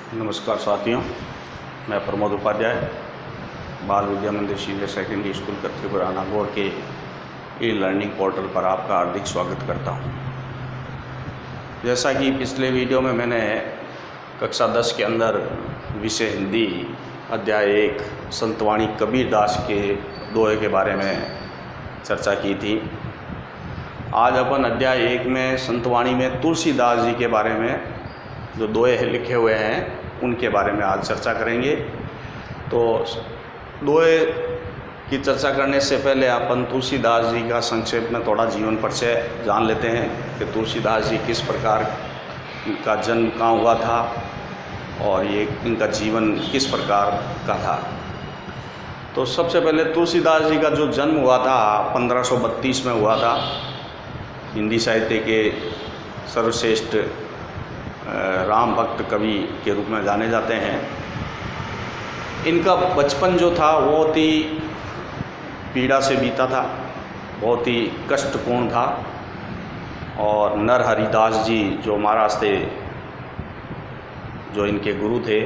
नमस्कार साथियों, मैं प्रमोद उपाध्याय बाल विद्या मंदिर सीनियर सेकेंडरी स्कूल कत्रीपुरा नागौर के ई लर्निंग पोर्टल पर आपका हार्दिक स्वागत करता हूं। जैसा कि पिछले वीडियो में मैंने कक्षा 10 के अंदर विषय हिंदी अध्याय 1 संतवाणी कबीरदास के दोहे के बारे में चर्चा की थी। आज अपन अध्याय 1 में संतवाणी में तुलसीदास जी के बारे में जो दोहे लिखे हुए हैं उनके बारे में आज चर्चा करेंगे। तो दोहे की चर्चा करने से पहले अपन तुलसीदास जी का संक्षेप में थोड़ा जीवन परिचय जान लेते हैं कि तुलसीदास जी किस प्रकार का जन्म कहाँ हुआ था और ये इनका जीवन किस प्रकार का था। तो सबसे पहले तुलसीदास जी का जो जन्म हुआ था 1532 में हुआ था। हिंदी साहित्य के सर्वश्रेष्ठ राम भक्त कवि के रूप में जाने जाते हैं। इनका बचपन जो था वो बहुत ही पीड़ा से बीता था, बहुत ही कष्टपूर्ण था। और नरहरिदास जी जो महाराज थे, जो इनके गुरु थे,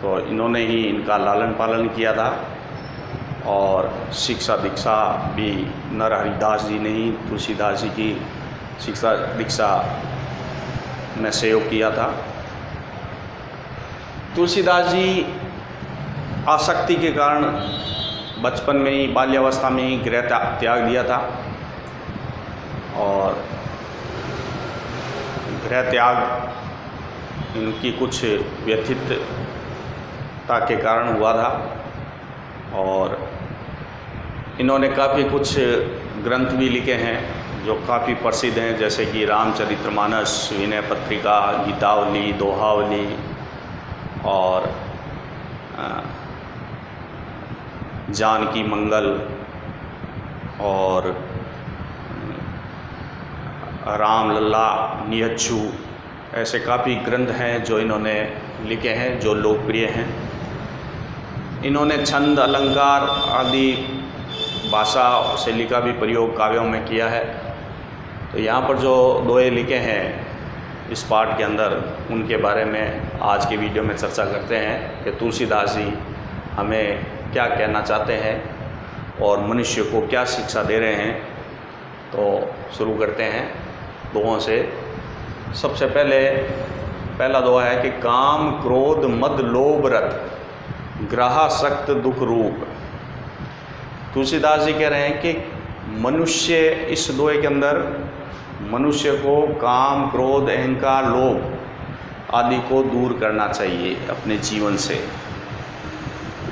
तो इन्होंने ही इनका लालन पालन किया था। और शिक्षा दीक्षा भी नरहरिदास जी ने ही तुलसीदास जी की शिक्षा दीक्षा में सहयोग किया था। तुलसीदास जी आसक्ति के कारण बचपन में ही बाल्यावस्था में ही गृह त्याग दिया था और गृह त्याग इनकी कुछ व्यथितता के कारण हुआ था। और इन्होंने काफ़ी कुछ ग्रंथ भी लिखे हैं जो काफ़ी प्रसिद्ध हैं, जैसे कि रामचरितमानस, विनय पत्रिका, गीतावली, दोहावली और जानकी मंगल और रामलला, निहच्छु, ऐसे काफ़ी ग्रंथ हैं जो इन्होंने लिखे हैं, जो लोकप्रिय हैं। इन्होंने छंद, अलंकार आदि भाषा शैली का भी प्रयोग काव्यों में किया है। तो यहाँ पर जो दोहे लिखे हैं इस पाठ के अंदर, उनके बारे में आज की वीडियो में चर्चा करते हैं कि तुलसीदास जी हमें क्या कहना चाहते हैं और मनुष्य को क्या शिक्षा दे रहे हैं। तो शुरू करते हैं दोहों से। सबसे पहला दोहा है कि काम क्रोध मद लोभ रत ग्रहासक्त दुख रूप। तुलसीदास जी कह रहे हैं कि मनुष्य, इस दोहे के अंदर मनुष्य को काम, क्रोध, अहंकार, लोभ आदि को दूर करना चाहिए अपने जीवन से।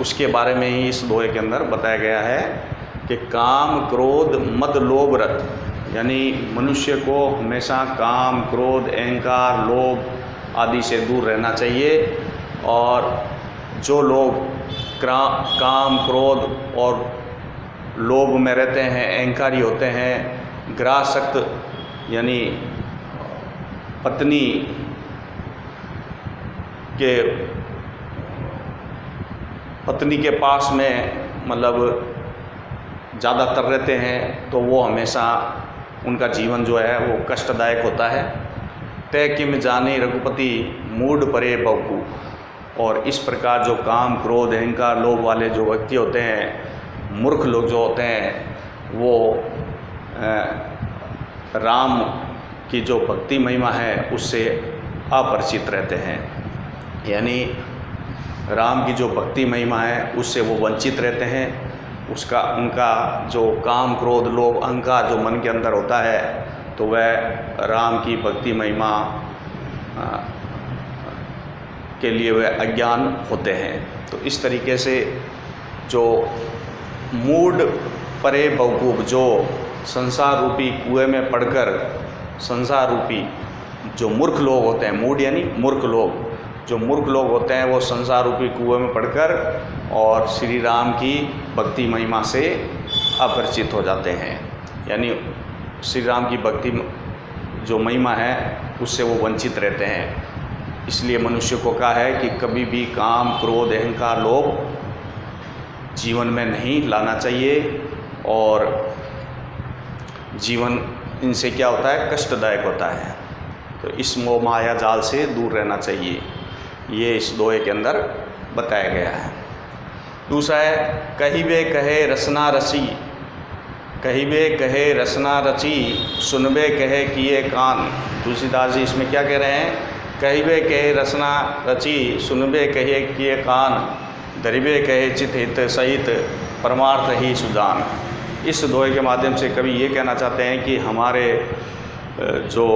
उसके बारे में ही इस दोहे के अंदर बताया गया है कि काम, क्रोध, मद, लोभ रत, यानी मनुष्य को हमेशा काम, क्रोध, अहंकार, लोभ आदि से दूर रहना चाहिए। और जो लोग काम, क्रोध और लोभ में रहते हैं, अहंकारी होते हैं, ग्रहासक्त यानी पत्नी के पास में मतलब ज़्यादातर रहते हैं, तो वो हमेशा उनका जीवन जो है वो कष्टदायक होता है। तय किम जाने रघुपति मूढ़ परे बहकू। और इस प्रकार जो काम, क्रोध, अहंकार, लोभ वाले जो व्यक्ति होते हैं, मूर्ख लोग जो होते हैं, वो राम की जो भक्ति महिमा है उससे अपरिचित रहते हैं। यानी राम की जो भक्ति महिमा है उससे वो वंचित रहते हैं। उनका जो काम, क्रोध, लोभ, अहंकार जो मन के अंदर होता है, तो वह राम की भक्ति महिमा के लिए वह अज्ञान होते हैं। तो इस तरीके से जो मूढ़ परे बेवकूफ़, जो संसार रूपी कुएं में पड़कर, संसार रूपी जो मूर्ख लोग होते हैं, मूढ़ यानी मूर्ख लोग, जो मूर्ख लोग होते हैं वो संसार रूपी कुएं में पड़कर और श्री राम की भक्ति महिमा से अपरिचित हो जाते हैं। यानी श्री राम की भक्ति जो महिमा है उससे वो वंचित रहते हैं। इसलिए मनुष्य को कहा है कि कभी भी काम, क्रोध, अहंकार, लोभ जीवन में नहीं लाना चाहिए। और जीवन इनसे क्या होता है, कष्टदायक होता है। तो इस मोह माया जाल से दूर रहना चाहिए। ये इस दोहे के अंदर बताया गया है। दूसरा है कहिबे कहे रसना रसी, कहिबे कहे रसना रची, सुनबे कहे किए कान। तुलसीदास जी इसमें क्या कह रहे हैं? कहिबे कहे रसना रची, सुनबे कहे किए कान, धरिबे कहे चित हित सहित, परमार्थ ही सुजान। इस दोहे के माध्यम से कवि ये कहना चाहते हैं कि हमारे जो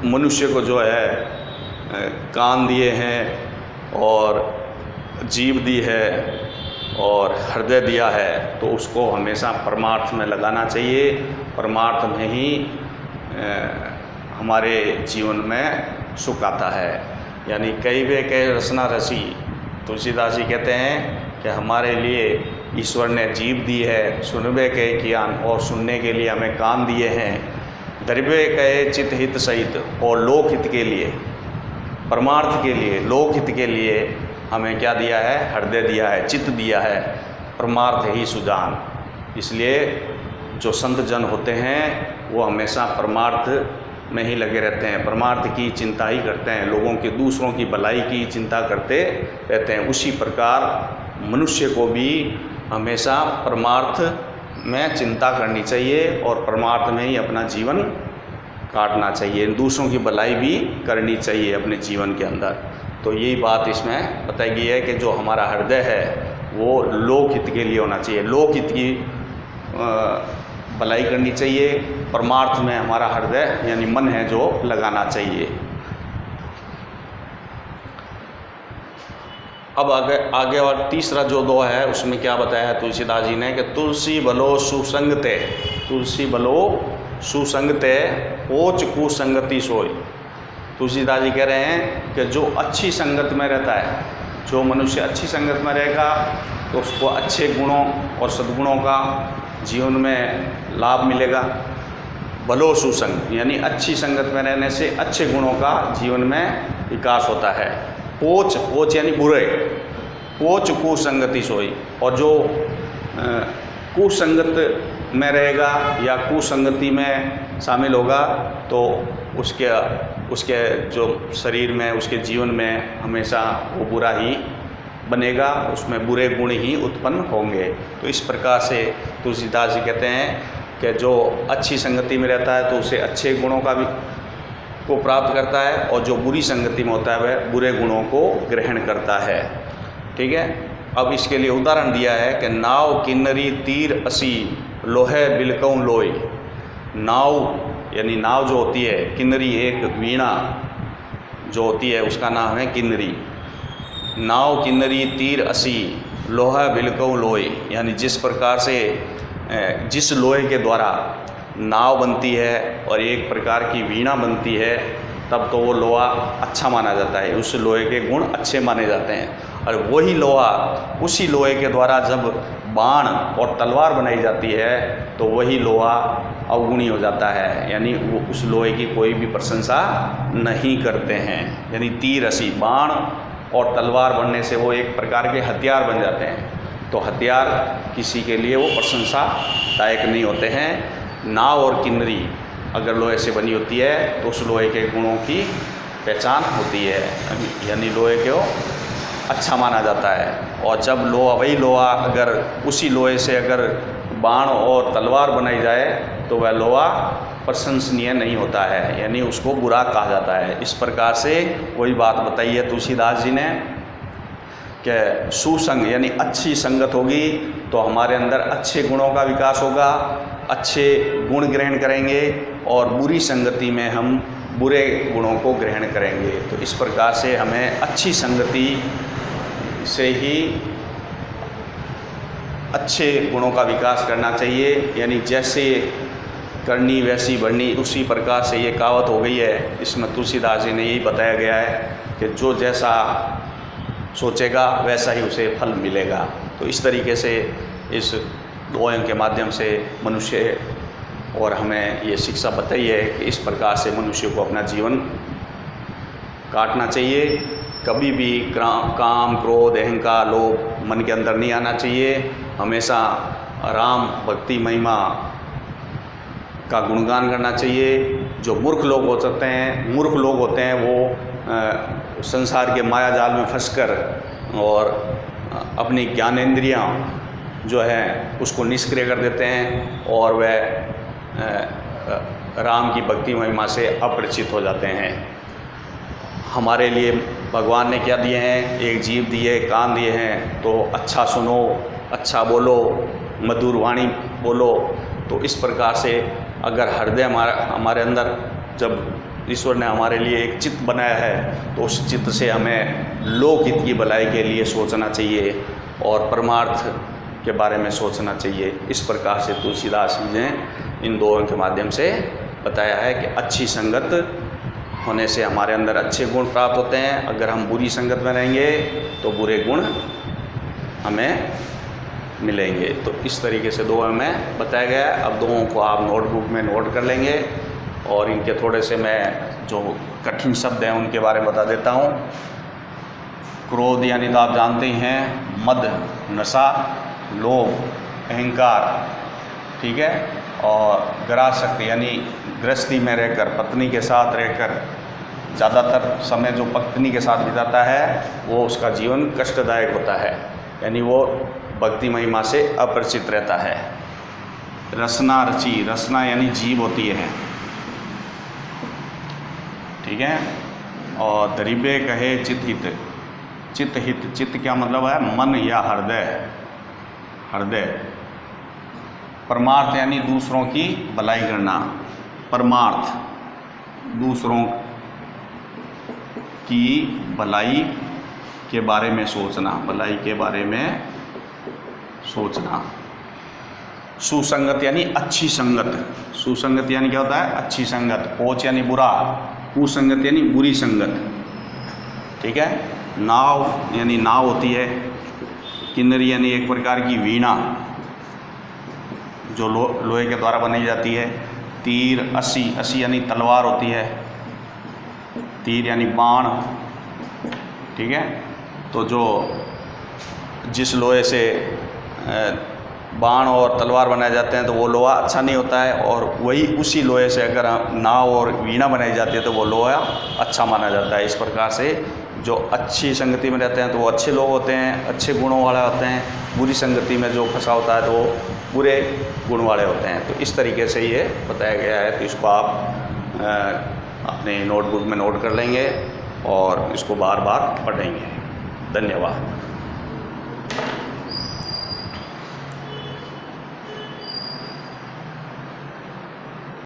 मनुष्य को जो है कान दिए हैं और जीभ दी है और हृदय दिया है, तो उसको हमेशा परमार्थ में लगाना चाहिए। परमार्थ में ही हमारे जीवन में सुख आता है। यानी कहिबे कहे रसना रसी, तुलसीदास जी कहते हैं कि हमारे लिए ईश्वर ने जीभ दी है, सुनबे कहे ज्ञान, और सुनने के लिए हमें कान दिए हैं, धरिबे कहे चित हित सहित, और लोक हित के लिए, परमार्थ के लिए, लोक हित के लिए हमें क्या दिया है? हृदय दिया है, चित्त दिया है, परमार्थ ही सुजान। इसलिए जो संत जन होते हैं वो हमेशा परमार्थ में ही लगे रहते हैं, परमार्थ की चिंता ही करते हैं, लोगों के दूसरों की भलाई की चिंता करते रहते हैं। उसी प्रकार मनुष्य को भी हमेशा परमार्थ में चिंता करनी चाहिए और परमार्थ में ही अपना जीवन काटना चाहिए, दूसरों की भलाई भी करनी चाहिए अपने जीवन के अंदर। तो यही बात इसमें बताई गई है कि जो हमारा हृदय है वो लोकहित के लिए होना चाहिए, लोकहित की भलाई करनी चाहिए, परमार्थ में हमारा हृदय यानी मन है जो लगाना चाहिए। अब आगे और तीसरा जो दोहा है उसमें क्या बताया है तुलसीदास जी ने कि तुलसी भलो सुसंगते, तुलसी भलो सुसंगते, ओच कुसंगति सोई। तुलसीदास जी कह रहे हैं कि जो अच्छी संगत में रहता है, जो मनुष्य अच्छी संगत में रहेगा तो उसको अच्छे गुणों और सद्गुणों का जीवन में लाभ मिलेगा। भलो सुसंग यानी अच्छी संगत में रहने से अच्छे गुणों का जीवन में विकास होता है। पोच, पोच यानी बुरे, पोच कुसंगति सोई, और जो कुसंगत में रहेगा या कुसंगति में शामिल होगा तो उसके जो शरीर में, उसके जीवन में हमेशा वो बुरा ही बनेगा, उसमें बुरे गुण ही उत्पन्न होंगे। तो इस प्रकार से तुलसीदास जी कहते हैं कि जो अच्छी संगति में रहता है तो उसे अच्छे गुणों का भी को प्राप्त करता है, और जो बुरी संगति में होता है वह बुरे गुणों को ग्रहण करता है। ठीक है। अब इसके लिए उदाहरण दिया है कि नाव किन्नरी तीर असी, लोहे बिलकऊ लोई। नाव यानी नाव जो होती है, किन्नरी एक वीणा जो होती है उसका नाम है किन्नरी। नाव किन्नरी तीर असी, लोहा बिलकऊ लोई, यानी जिस प्रकार से जिस लोहे के द्वारा नाव बनती है और एक प्रकार की वीणा बनती है, तब तो वो लोहा अच्छा माना जाता है, उस लोहे के गुण अच्छे माने जाते हैं। और वही लोहा, उसी लोहे के द्वारा जब बाण और तलवार बनाई जाती है तो वही लोहा अवगुणी हो जाता है, यानी वो उस लोहे की कोई भी प्रशंसा नहीं करते हैं। यानी तीर असी, बाण और तलवार बनने से वो एक प्रकार के हथियार बन जाते हैं, तो हथियार किसी के लिए वो प्रशंसादायक नहीं होते हैं। नाव और किन्नरी अगर लोहे से बनी होती है तो उस लोहे के गुणों की पहचान होती है, यानी लोहे को अच्छा माना जाता है। और जब लोहा, वही लोहा अगर उसी लोहे से अगर बाण और तलवार बनाई जाए तो वह लोहा प्रशंसनीय नहीं होता है, यानी उसको बुरा कहा जाता है। इस प्रकार से वही बात बताई है तुलसीदास जी ने कि सुसंग यानी अच्छी संगत होगी तो हमारे अंदर अच्छे गुणों का विकास होगा, अच्छे गुण ग्रहण करेंगे, और बुरी संगति में हम बुरे गुणों को ग्रहण करेंगे। तो इस प्रकार से हमें अच्छी संगति से ही अच्छे गुणों का विकास करना चाहिए, यानी जैसे करनी वैसी बढ़नी, उसी प्रकार से ये कहावत हो गई है। इसमें तुलसीदास जी ने यही बताया गया है कि जो जैसा सोचेगा वैसा ही उसे फल मिलेगा। तो इस तरीके से इस दोहों के माध्यम से मनुष्य और हमें ये शिक्षा बताई है कि इस प्रकार से मनुष्य को अपना जीवन काटना चाहिए। कभी भी काम, क्रोध, अहंकार, लोभ मन के अंदर नहीं आना चाहिए। हमेशा राम भक्ति महिमा का गुणगान करना चाहिए। जो मूर्ख लोग हो सकते हैं, मूर्ख लोग होते हैं वो संसार के माया जाल में फंसकर और अपनी ज्ञानेंद्रियाँ जो हैं उसको निष्क्रिय कर देते हैं और वह राम की भक्ति महिमा से अपरिचित हो जाते हैं। हमारे लिए भगवान ने क्या दिए हैं? एक जीव दिए, कान दिए हैं, तो अच्छा सुनो, अच्छा बोलो, मधुर वाणी बोलो। तो इस प्रकार से अगर हृदय हमारे अंदर, जब ईश्वर ने हमारे लिए एक चित्त बनाया है, तो उस चित्त से हमें लोकहित की भलाई के लिए सोचना चाहिए और परमार्थ के बारे में सोचना चाहिए। इस प्रकार से तुलसीदास जी ने इन दोनों के माध्यम से बताया है कि अच्छी संगत होने से हमारे अंदर अच्छे गुण प्राप्त होते हैं। अगर हम बुरी संगत में रहेंगे तो बुरे गुण हमें मिलेंगे। तो इस तरीके से दो हमें बताया गया है। अब दोनों को आप नोटबुक में नोट कर लेंगे और इनके थोड़े से मैं जो कठिन शब्द हैं उनके बारे में बता देता हूँ। क्रोध यानी तो आप जानते ही हैं, मद, नशा, लोभ, अहंकार, ठीक है। और ग्रासक्ति यानी गृहस्थी में रहकर, पत्नी के साथ रहकर ज़्यादातर समय जो पत्नी के साथ बिताता है वो उसका जीवन कष्टदायक होता है, यानी वो भक्ति महिमा से अपरिचित रहता है। रसना रची, रसना यानी जीव होती है, ठीक है। और दरिबे कहे चित्तहित, चित्तहित, चित्त क्या मतलब है? मन या हृदय, हृदय। परमार्थ यानी दूसरों की भलाई करना, परमार्थ दूसरों की भलाई के बारे में सोचना, भलाई के बारे में सोचना। सुसंगत यानी अच्छी संगत, सुसंगत यानी क्या होता है? अच्छी संगत। पोच यानी बुरा, कुसंगत यानी बुरी संगत, ठीक है। नाव यानी नाव होती है। किन्नरी यानी एक प्रकार की वीणा जो लोहे के द्वारा बनाई जाती है। तीर, असी, असी यानी तलवार होती है। तीर यानी बाण, ठीक है। तो जो जिस लोहे से बाण और तलवार बनाए जाते हैं तो वो लोहा अच्छा नहीं होता है, और वही उसी लोहे से अगर नाव और वीणा बनाई जाती है तो वो लोहा अच्छा माना जाता है। इस प्रकार से जो अच्छी संगति में रहते हैं तो वो अच्छे लोग होते हैं, अच्छे गुणों वाले होते हैं। बुरी संगति में जो फंसा होता है तो वो बुरे गुण वाले होते हैं। तो इस तरीके से ये बताया गया है। तो इसको आप अपने नोटबुक में नोट कर लेंगे और इसको बार बार पढ़ेंगे। धन्यवाद।